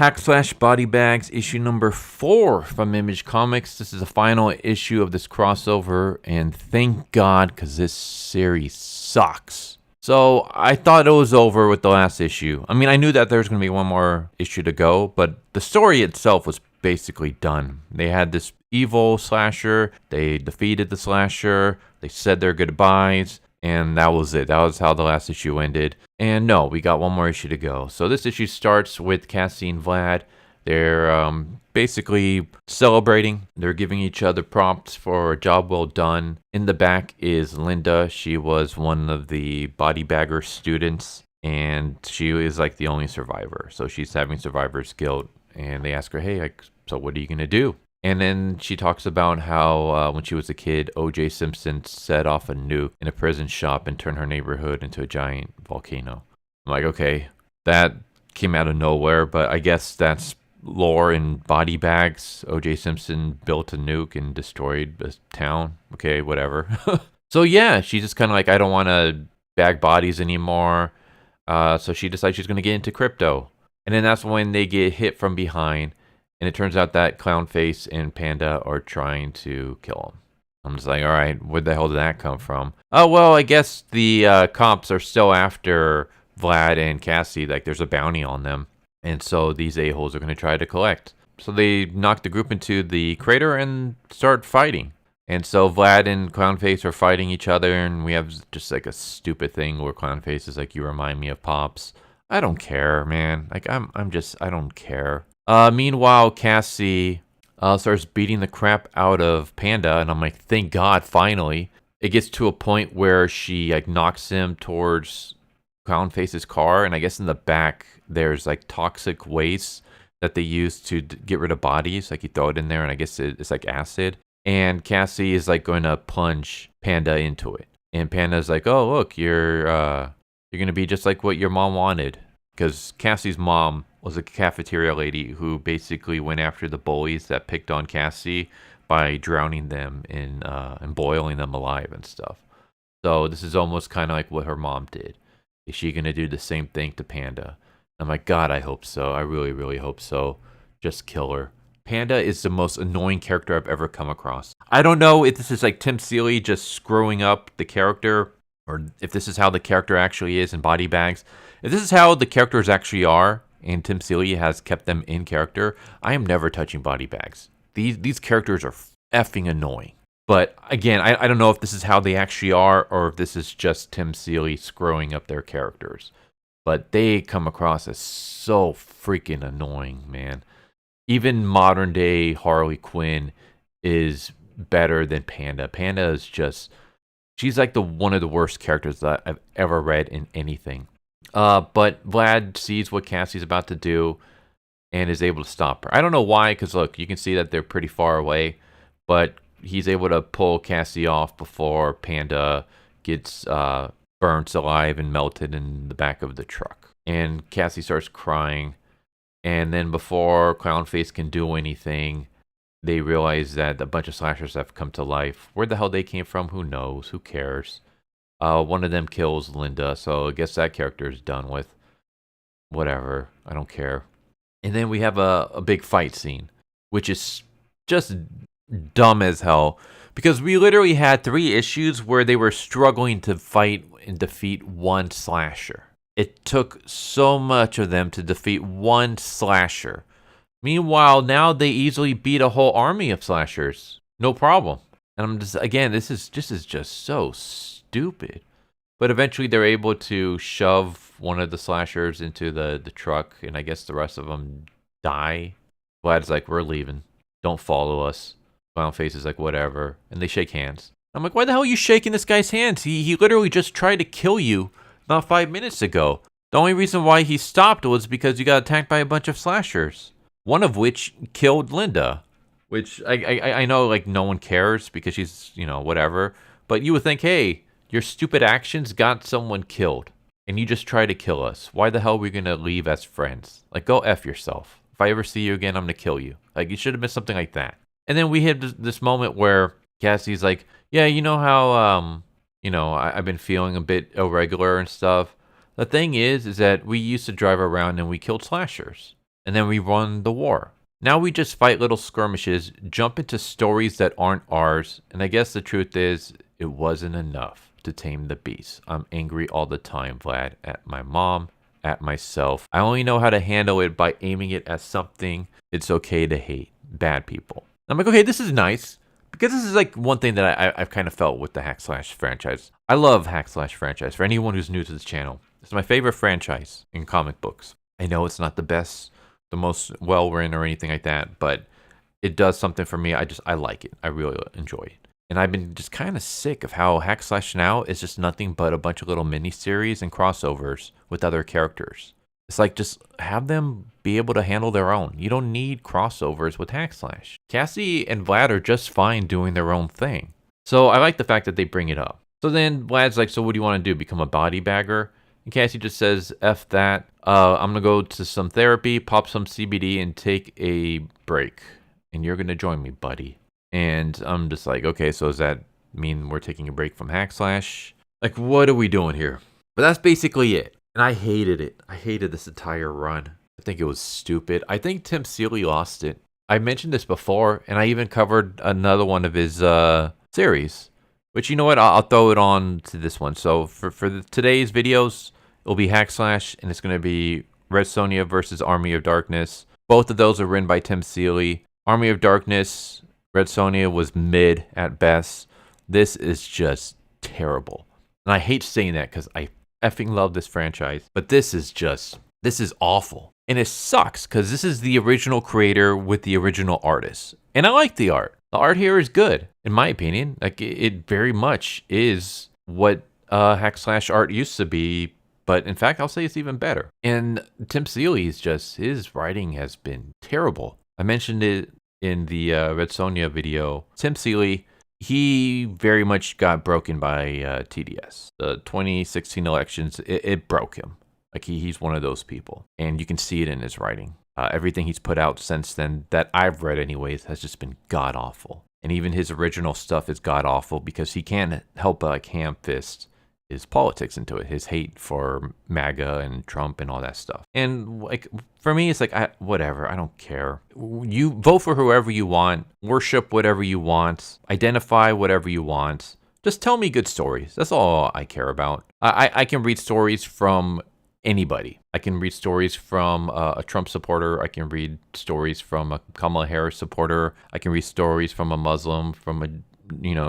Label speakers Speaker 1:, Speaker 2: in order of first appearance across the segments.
Speaker 1: Hack Slash Body Bags, issue number 4 from Image Comics. This is the final issue of this crossover, and thank God, because this series sucks. So I thought it was over with the last issue. I mean, I knew that there was going to be one more issue to go, but the story itself was basically done. They had this evil slasher, they defeated the slasher, they said their goodbyes, and that was it. That was how the last issue ended. And no, we got one more issue to go. So this issue starts with Cassie and Vlad. They're basically celebrating. They're giving each other props for a job well done. In the back is Linda. She was one of the body bagger students, and she is like the only survivor. So she's having survivor's guilt, and they ask her, hey, like, so what are you going to do? And then she talks about how when she was a kid, O.J. Simpson set off a nuke in a prison shop and turned her neighborhood into a giant volcano. I'm like, okay, that came out of nowhere, but I guess that's lore in body bags. O.J. Simpson built a nuke and destroyed a town. Okay, whatever. So yeah, she's just kind of like, I don't want to bag bodies anymore. So she decides she's going to get into crypto. And then that's when they get hit from behind. And it turns out that Clownface and Panda are trying to kill him. I'm just like, all right, where the hell did that come from? Oh, well, I guess the cops are still after Vlad and Cassie. Like, there's a bounty on them. And so these a-holes are going to try to collect. So they knock the group into the crater and start fighting. And so Vlad and Clownface are fighting each other. And we have just like a stupid thing where Clownface is like, you remind me of Pops. I don't care, man. Like, I don't care. Meanwhile, Cassie starts beating the crap out of Panda, and I'm like, thank God, finally. It gets to a point where she like knocks him towards Clownface's car, and I guess in the back there's like toxic waste that they use to get rid of bodies. Like you throw it in there, and I guess it's like acid. And Cassie is like going to plunge Panda into it, and Panda's like, oh look, you're gonna be just like what your mom wanted, because Cassie's mom was a cafeteria lady who basically went after the bullies that picked on Cassie by drowning them in and boiling them alive and stuff. So this is almost kind of like what her mom did. Is she going to do the same thing to Panda? I'm like, God, I hope so. I really, really hope so. Just kill her. Panda is the most annoying character I've ever come across. I don't know if this is like Tim Seeley just screwing up the character, or if this is how the character actually is in Body Bags. If this is how the characters actually are, and Tim Seeley has kept them in character, I am never touching Body Bags. These characters are effing annoying. But again, I don't know if this is how they actually are, or if this is just Tim Seeley screwing up their characters. But they come across as so freaking annoying, man. Even modern day Harley Quinn is better than Panda. Panda is just, she's like one of the worst characters that I've ever read in anything. But Vlad sees what Cassie's about to do and is able to stop her. I don't know why, because look, you can see that they're pretty far away, but he's able to pull Cassie off before Panda gets burnt alive and melted in the back of the truck. And Cassie starts crying, and then before Clownface can do anything, they realize that a bunch of slashers have come to life. Where the hell they came from, who knows? Who cares? One of them kills Linda, so I guess that character is done with. Whatever, I don't care. And then we have a big fight scene, which is just dumb as hell, because we literally had 3 issues where they were struggling to fight and defeat one slasher. It took so much of them to defeat one slasher. Meanwhile, now they easily beat a whole army of slashers. No problem. And I'm just, again, this is just so stupid. But eventually they're able to shove one of the slashers into the truck, and I guess the rest of them die. Vlad's like, we're leaving. Don't follow us. Clownface is like, whatever. And they shake hands. I'm like, why the hell are you shaking this guy's hands? He literally just tried to kill you not 5 minutes ago. The only reason why he stopped was because you got attacked by a bunch of slashers. One of which killed Linda. Which I know, like, no one cares because she's, whatever. But you would think, hey, your stupid actions got someone killed. And you just try to kill us. Why the hell are we going to leave as friends? Like, go F yourself. If I ever see you again, I'm going to kill you. Like, you should have been something like that. And then we hit this moment where Cassie's like, yeah, you know how, I've been feeling a bit irregular and stuff. The thing is that we used to drive around and we killed slashers. and then we run the war. Now we just fight little skirmishes, jump into stories that aren't ours, and I guess the truth is, it wasn't enough to tame the beast. I'm angry all the time, Vlad, at my mom, at myself. I only know how to handle it by aiming it at something it's okay to hate. Bad people. I'm like, okay, this is nice. Because this is like one thing that I've kind of felt with the Hack Slash franchise. I love Hack Slash franchise. For anyone who's new to this channel, it's my favorite franchise in comic books. I know it's not the best, the most well-written or anything like that, but it does something for me. I like it. I really enjoy it. And I've been just kind of sick of how Hack Slash now is just nothing but a bunch of little mini-series and crossovers with other characters. It's like, just have them be able to handle their own. You don't need crossovers with Hack Slash. Cassie and Vlad are just fine doing their own thing. So I like the fact that they bring it up. So then Vlad's like, so what do you want to do? Become a body bagger? And Cassie just says, F that. I'm going to go to some therapy, pop some CBD, and take a break. And you're going to join me, buddy. And I'm just like, okay, so does that mean we're taking a break from Hack Slash? Like, what are we doing here? But that's basically it. And I hated it. I hated this entire run. I think it was stupid. I think Tim Seeley lost it. I mentioned this before, and I even covered another one of his series. Which, you know what? I'll throw it on to this one. So for today's videos, it'll be Hack Slash, and it's going to be Red Sonja versus Army of Darkness. Both of those are written by Tim Seeley. Army of Darkness, Red Sonja was mid at best. This is just terrible. And I hate saying that because I effing love this franchise, but this is awful. And it sucks because this is the original creator with the original artist. And I like the art. The art here is good, in my opinion. Like, it very much is what Hack Slash art used to be, but in fact, I'll say it's even better. And Tim Seeley's his writing has been terrible. I mentioned it in the Red Sonja video. Tim Seeley, he very much got broken by TDS. The 2016 elections, it broke him. Like, he's one of those people. And you can see it in his writing. Everything he's put out since then, that I've read anyways, has just been god-awful. And even his original stuff is god-awful because he can't help but like ham-fist his politics into it. His hate for MAGA and Trump and all that stuff. And like, for me, it's like, whatever, I don't care. You vote for whoever you want, worship whatever you want, identify whatever you want. Just tell me good stories. That's all I care about. I can read stories from anybody. I can read stories from a Trump supporter. I can read stories from a Kamala Harris supporter. I can read stories from a Muslim, from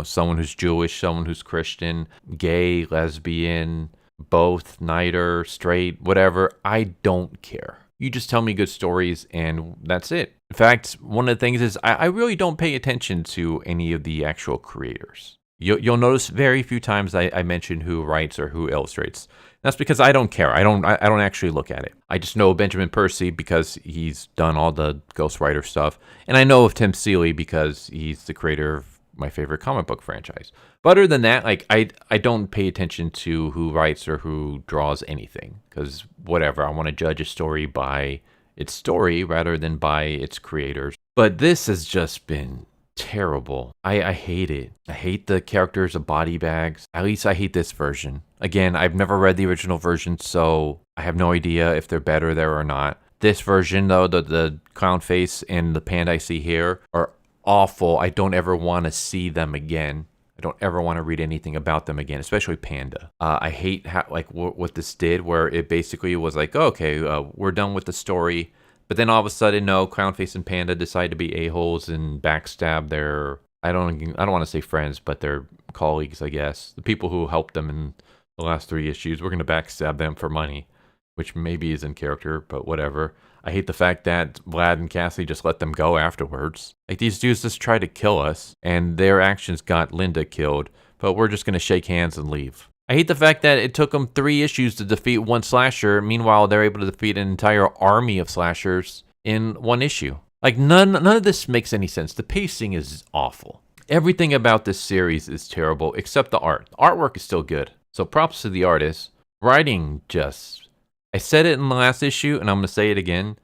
Speaker 1: someone who's Jewish, someone who's Christian, gay, lesbian, both, neither, straight, whatever. I don't care. You just tell me good stories and that's it. In fact, one of the things is I really don't pay attention to any of the actual creators. You'll notice very few times I mention who writes or who illustrates. That's because I don't care. I don't actually look at it. I just know Benjamin Percy because he's done all the ghostwriter stuff. And I know of Tim Seeley because he's the creator of my favorite comic book franchise. But other than that, like, I don't pay attention to who writes or who draws anything. Because whatever, I want to judge a story by its story rather than by its creators. But this has just been terrible. I hate it. I hate the characters of body bags. At least I hate this version. Again, I've never read the original version, so I have no idea if they're better there or not. This version, though, the clown face and the panda I see here are awful. I don't ever want to see them again. I don't ever want to read anything about them again, especially Panda. I hate how, like, what this did, where it basically was like, oh, okay, we're done with the story. But then all of a sudden, no, Clownface and Panda decide to be a-holes and backstab their, I don't want to say friends, but their colleagues, I guess. The people who helped them in the last 3 issues. We're going to backstab them for money, which maybe is in character, but whatever. I hate the fact that Vlad and Cassie just let them go afterwards. Like, these dudes just tried to kill us, and their actions got Linda killed, but we're just going to shake hands and leave. I hate the fact that it took them 3 issues to defeat one slasher. Meanwhile, they're able to defeat an entire army of slashers in 1 issue. Like, none of this makes any sense. The pacing is awful. Everything about this series is terrible, except the art. The artwork is still good. So props to the artist. Writing just... I said it in the last issue, and I'm going to say it again.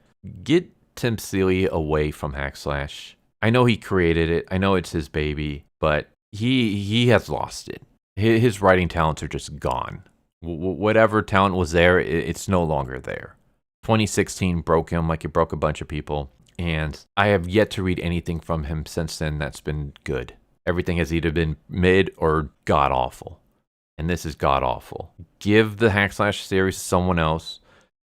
Speaker 1: Get Tim Seeley away from Hack Slash. I know he created it. I know it's his baby, but he has lost it. His writing talents are just gone. Whatever talent was there, it's no longer there. 2016 broke him like it broke a bunch of people. And I have yet to read anything from him since then that's been good. Everything has either been mid or god-awful. And this is god-awful. Give the Hack Slash series to someone else.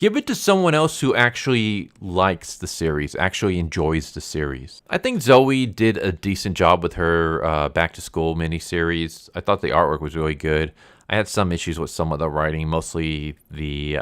Speaker 1: Give it to someone else who actually likes the series, actually enjoys the series. I think Zoe did a decent job with her Back to School miniseries. I thought the artwork was really good. I had some issues with some of the writing, mostly the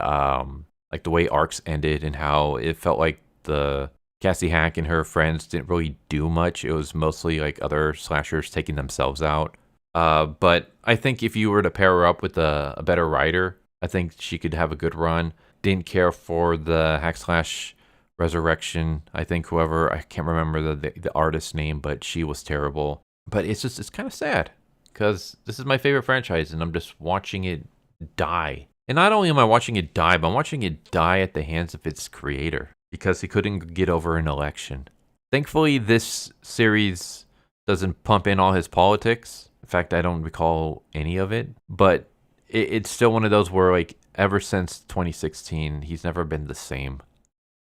Speaker 1: like the way arcs ended and how it felt like the Cassie Hack and her friends didn't really do much. It was mostly like other slashers taking themselves out. But I think if you were to pair her up with a better writer, I think she could have a good run. Didn't care for the Hack Slash Resurrection. I think I can't remember the artist's name, but she was terrible. But it's kind of sad because this is my favorite franchise and I'm just watching it die. And not only am I watching it die, but I'm watching it die at the hands of its creator because he couldn't get over an election. Thankfully, this series doesn't pump in all his politics. In fact, I don't recall any of it. But it's still one of those where, like, ever since 2016, he's never been the same.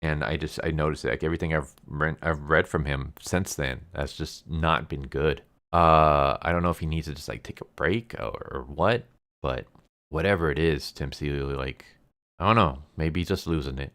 Speaker 1: And I noticed it. Like, everything I've read from him since then has just not been good. I don't know if he needs to just, like, take a break or what. But whatever it is, Tim Seeley, like, I don't know. Maybe he's just losing it.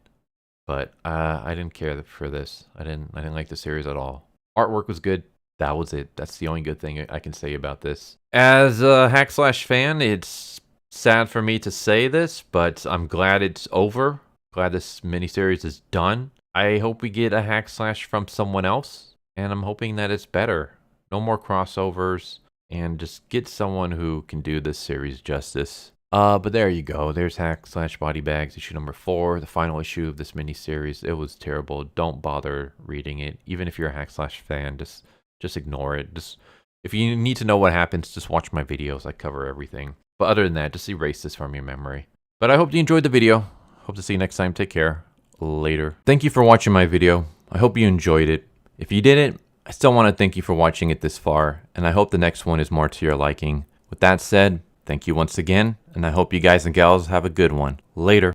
Speaker 1: But I didn't care for this. I didn't like the series at all. Artwork was good. That was it. That's the only good thing I can say about this. As a Hack Slash fan, it's sad for me to say this, but I'm glad it's over. Glad this miniseries is done. I hope we get a Hack Slash from someone else, and I'm hoping that it's better. No more crossovers, and just get someone who can do this series justice. But there you go. There's Hack Slash Body Bags, issue number 4, the final issue of this miniseries. It was terrible. Don't bother reading it. Even if you're a Hack Slash fan, just ignore it. If you need to know what happens, just watch my videos. I cover everything. But other than that, just erase this from your memory. But I hope you enjoyed the video. Hope to see you next time. Take care. Later. Thank you for watching my video. I hope you enjoyed it. If you didn't, I still want to thank you for watching it this far. And I hope the next one is more to your liking. With that said, thank you once again, and I hope you guys and gals have a good one. Later.